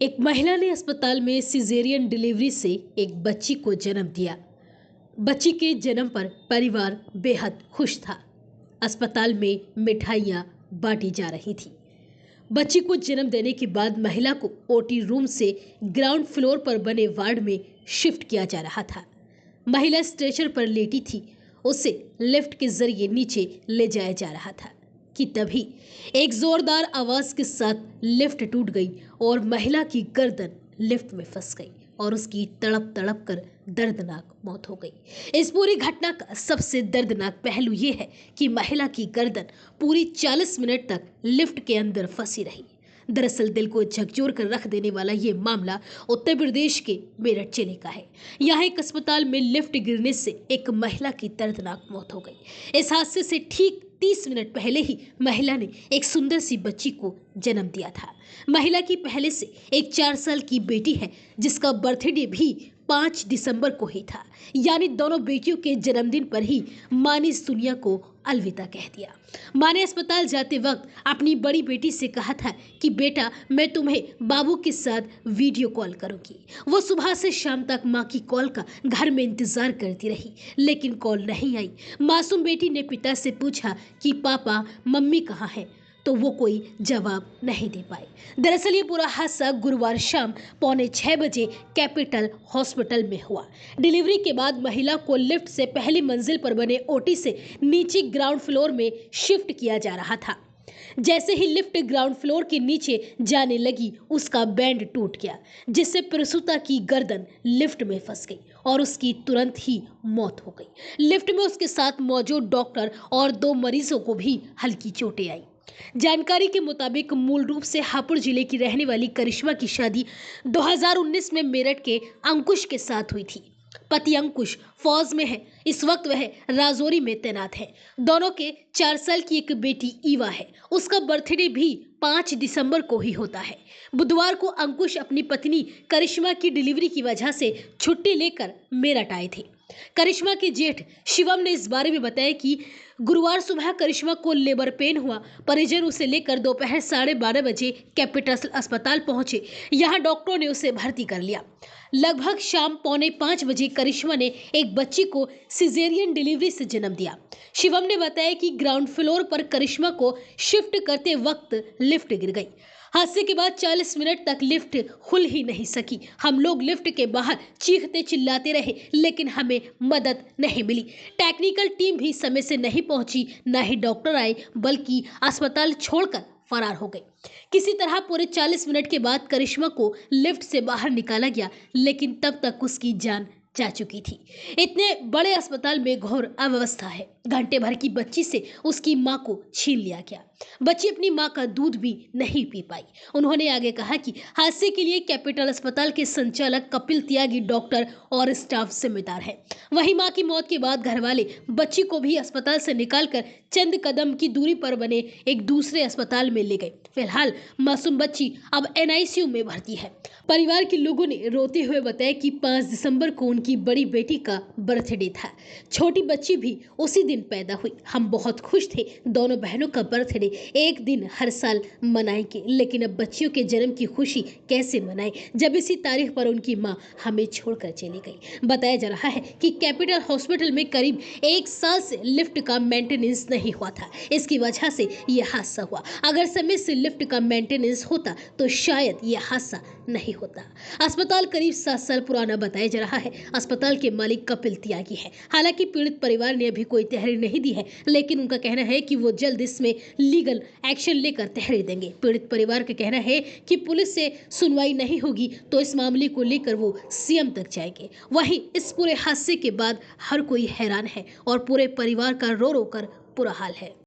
एक महिला ने अस्पताल में सिजेरियन डिलीवरी से एक बच्ची को जन्म दिया। बच्ची के जन्म पर परिवार बेहद खुश था। अस्पताल में मिठाइयां बांटी जा रही थी। बच्ची को जन्म देने के बाद महिला को ओटी रूम से ग्राउंड फ्लोर पर बने वार्ड में शिफ्ट किया जा रहा था। महिला स्ट्रेचर पर लेटी थी। उसे लिफ्ट के जरिए नीचे ले जाया जा रहा था कि तभी एक जोरदार आवाज के साथ लिफ्ट टूट गई और महिला की गर्दन लिफ्ट में फंस गई और उसकी तड़प तड़प कर दर्दनाक मौत हो गई। इस पूरी घटना का सबसे दर्दनाक पहलू ये है कि महिला की गर्दन पूरी 40 मिनट तक लिफ्ट के अंदर फंसी रही। दरअसल दिल को झकझोर कर रख देने वाला ये मामला उत्तर प्रदेश के मेरठ जिले का है। यहाँ एक अस्पताल में लिफ्ट गिरने से एक महिला की दर्दनाक मौत हो गई। इस हादसे से ठीक 30 मिनट पहले ही महिला ने एक सुंदर सी बच्ची को जन्म दिया था। महिला की पहले से एक 4 साल की बेटी है जिसका बर्थडे भी 5 दिसंबर को ही था। यानी दोनों बेटियों के जन्मदिन पर ही माँ ने इस दुनिया को अलविदा कह दिया। माँ ने अस्पताल जाते वक्त अपनी बड़ी बेटी से कहा था कि बेटा मैं तुम्हें बाबू के साथ वीडियो कॉल करूंगी। वो सुबह से शाम तक माँ की कॉल का घर में इंतजार करती रही, लेकिन कॉल नहीं आई। मासूम बेटी ने पिता से पूछा कि पापा मम्मी कहाँ है, तो वो कोई जवाब नहीं दे पाए। दरअसल ये पूरा हादसा गुरुवार शाम 5:45 बजे कैपिटल हॉस्पिटल में हुआ। डिलीवरी के बाद महिला को लिफ्ट से पहली मंजिल पर बने ओटी से नीचे ग्राउंड फ्लोर में शिफ्ट किया जा रहा था। जैसे ही लिफ्ट ग्राउंड फ्लोर के नीचे जाने लगी, उसका बैंड टूट गया, जिससे प्रसूता की गर्दन लिफ्ट में फंस गई और उसकी तुरंत ही मौत हो गई। लिफ्ट में उसके साथ मौजूद डॉक्टर और 2 मरीजों को भी हल्की चोटें आई। जानकारी के मुताबिक मूल रूप से हापुड़ जिले की रहने वाली करिश्मा की शादी 2019 में मेरठ के अंकुश के साथ हुई थी। पति अंकुश फौज में है। इस वक्त वह राजौरी में तैनात है। दोनों के 4 साल की एक बेटी ईवा है। उसका बर्थडे भी 5 दिसंबर को ही होता है। बुधवार को अंकुश अपनी पत्नी करिश्मा की डिलीवरी की वजह से छुट्टी लेकर मेरठ आए थे। करिश्मा के जेठ शिवम ने इस बारे में बताया कि गुरुवार सुबह करिश्मा को लेबर पेन हुआ। परिजन उसे लेकर दोपहर 12:30 बजे कैपिटल अस्पताल पहुंचे। यहां डॉक्टरों ने उसे भर्ती कर लिया। लगभग शाम 4:45 बजे करिश्मा ने एक बच्ची को सिजेरियन डिलीवरी से जन्म दिया। शिवम ने बताया कि ग्राउंड फ्लोर पर करिश्मा को शिफ्ट करते वक्त लिफ्ट गिर गई। हादसे के बाद 40 मिनट तक लिफ्ट खुल ही नहीं सकी। हम लोग लिफ्ट के बाहर चीखते चिल्लाते रहे, लेकिन हमें मदद नहीं मिली। टेक्निकल टीम भी समय से नहीं पहुंची, न ही डॉक्टर आए, बल्कि अस्पताल छोड़कर फरार हो गए। किसी तरह पूरे 40 मिनट के बाद करिश्मा को लिफ्ट से बाहर निकाला गया, लेकिन तब तक उसकी जान जा चुकी थी। इतने बड़े अस्पताल में घोर अव्यवस्था है। घंटे भर की बच्ची से उसकी मां को छीन लिया गया। बच्ची अपनी मां का दूध भी नहीं पी पाई। उन्होंने आगे कहा कि हादसे के लिए कैपिटल अस्पताल के संचालक कपिल त्यागी, डॉक्टर और स्टाफ जिम्मेदार है। वहीं मां की मौत के बाद घर वाले बच्ची को भी अस्पताल से निकालकर चंद कदम की दूरी पर बने एक दूसरे अस्पताल में ले गए। फिलहाल मासूम बच्ची अब NICU में भर्ती है। परिवार के लोगों ने रोते हुए बताया कि 5 दिसंबर को उनकी बड़ी बेटी का बर्थडे था। छोटी बच्ची भी उसी दिन पैदा हुई। हम बहुत खुश थे। दोनों बहनों का बर्थडे एक दिन हर साल मनाएंगे, लेकिन अब बच्चियों के जन्म की खुशी कैसे मनाएं जब इसी तारीख पर उनकी मां हमें छोड़कर चली गई। बताया जा रहा है कि कैपिटल हॉस्पिटल में करीब 1 साल से लिफ्ट का मेंटेनेंस नहीं हुआ था। इसकी वजह से यह हादसा हुआ। अगर समय से लिफ्ट का मेंटेनेंस होता तो शायद यह हादसा नहीं होता। अस्पताल करीब 7 साल पुराना बताया जा रहा है। अस्पताल के मालिक कपिल त्यागी है। हालांकि पीड़ित परिवार ने अभी कोई तहरीर नहीं दी है, लेकिन उनका कहना है कि वो जल्द इसमें लीगल एक्शन लेकर तहरीर देंगे। पीड़ित परिवार का कहना है कि पुलिस से सुनवाई नहीं होगी तो इस मामले को लेकर वो CM तक जाएंगे। वहीं इस पूरे हादसे के बाद हर कोई हैरान है और पूरे परिवार का रो रो कर बुरा हाल है।